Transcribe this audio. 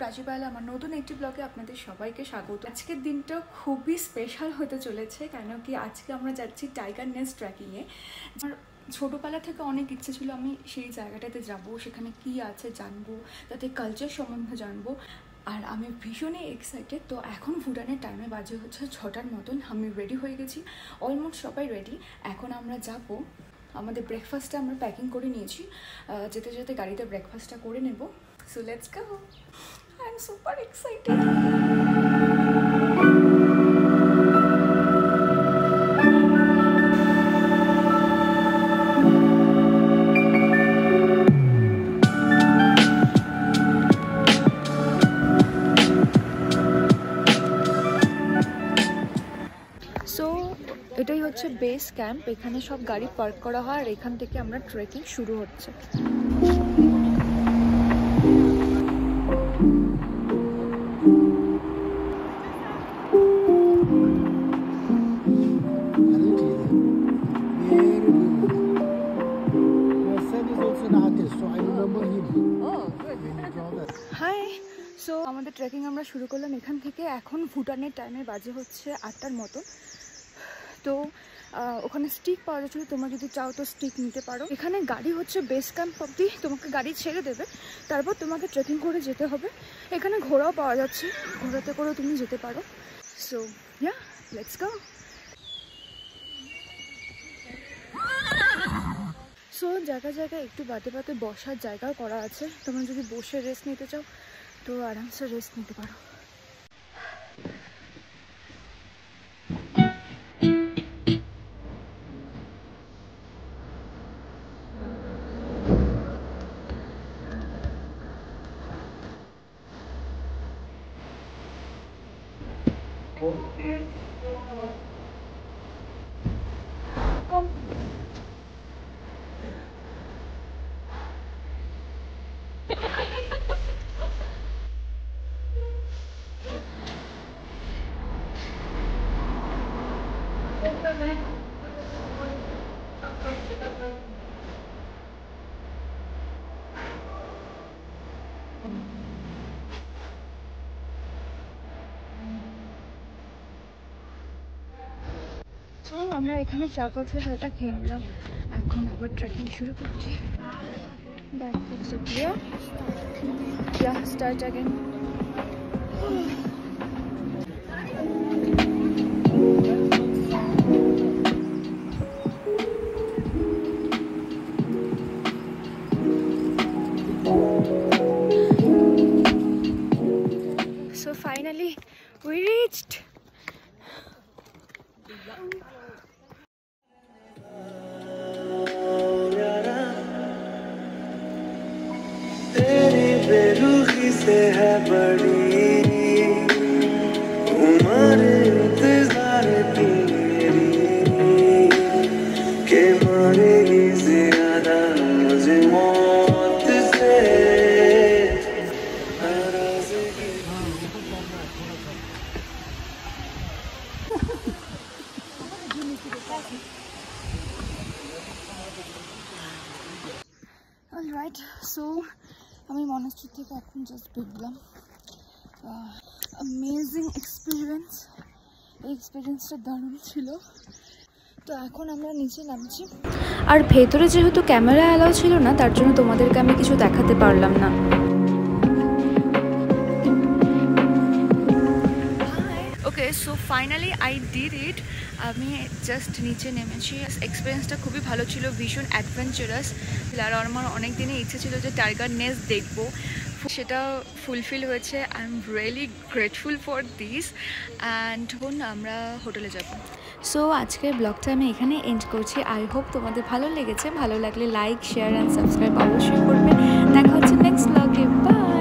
প্রাচী পায়েল আমার নতুন একটি ব্লগে আপনাদের সবাইকে স্বাগত। আজকের দিনটা খুবই স্পেশাল হতে চলেছে, কেন কি আজকে আমরা যাচ্ছি টাইগার নেস্ট ট্রেকিংয়ে। আমার ছোটোবেলা থেকে অনেক ইচ্ছে ছিল আমি সেই জায়গাটাতে যাব, সেখানে কি আছে জানবো, তাতে কালচার সম্বন্ধে জানবো। আর আমি ভীষণই এক্সাইটেড। তো এখন ভুটানের টাইমে বাজে হচ্ছে 6টার মতন। আমি রেডি হয়ে গেছি, অলমোস্ট সবাই রেডি। এখন আমরা যাব, আমাদের ব্রেকফাস্টটা আমরা প্যাকিং করে নিয়েছি, যেতে যেতে গাড়িতে ব্রেকফাস্টটা করে নেব। So let's go, I am super excited. এটাই হচ্ছে বেস ক্যাম্প, এখানে সব গাড়ি পার্ক করা হয় আর এখান থেকে আমরা ট্রেকিং শুরু হচ্ছে। হাই, সো আমাদের ট্রেকিং আমরা শুরু করলাম এখান থেকে। এখন ভুটানের টাইমে বাজে হচ্ছে 8টার মতো। তো ওখানে স্টিক পাওয়া যাচ্ছিল, তোমরা যদি চাও তো স্টিক নিতে পারো। এখানে গাড়ি হচ্ছে বেস ক্যাম্প অব্দি তোমাকে গাড়ি ছেড়ে দেবে, তারপর তোমাকে ট্রেকিং করে যেতে হবে। এখানে ঘোড়াও পাওয়া যাচ্ছে, ঘোড়াতে করেও তুমি যেতে পারো। So yeah, let's go. So জায়গায় জায়গায় একটু বাদে বাদে বসার জায়গাও করা আছে, তোমরা যদি বসে রেস্ট নিতে চাও তো আরামসে রেস্ট নিতে পারো। আমরা এখানে চা কফি হালকা খেয়ে নিলাম, এখন আবার ট্রেকিং শুরু করছি। Start again. So finally we reached. तेरी बेरुखी से है बड़ी उम्र इंतजार की मेरी के मारेगी ज्यादा मुझे मौत से नाराजगी। অলরাইট, সো আমি মনেস্ট্রি থেকে এখন জাস্ট বেরোলাম। অ্যামেজিং এক্সপিরিয়েন্স, এই এক্সপিরিয়েন্সটা দারুণ ছিল। তো এখন আমরা নিচে নামছি, আর ভেতরে যেহেতু ক্যামেরা অ্যালাউ ছিল না, তার জন্য তোমাদেরকে আমি কিছু দেখাতে পারলাম না। Okay, so finally I did it. আমি জাস্ট নিচে নেমেছি। এক্সপিরিয়েন্সটা খুবই ভালো ছিল, ভীষণ অ্যাডভেঞ্চারাস। আর আমার অনেক দিনের ইচ্ছে ছিল যে টাইগার নেস্ট দেখবো, সেটা ফুলফিল হয়েছে। I am really grateful for this. And এখন আমরা হোটেলে যাব। সো আজকের ব্লগটা আমি এখানে এন্ড করছি। আই হোপ তোমাদের ভালো লেগেছে। ভালো লাগলে লাইক, শেয়ার অ্যান্ড সাবস্ক্রাইব অবশ্যই করবে। দেখা হচ্ছে নেক্সট ব্লগে। বাই।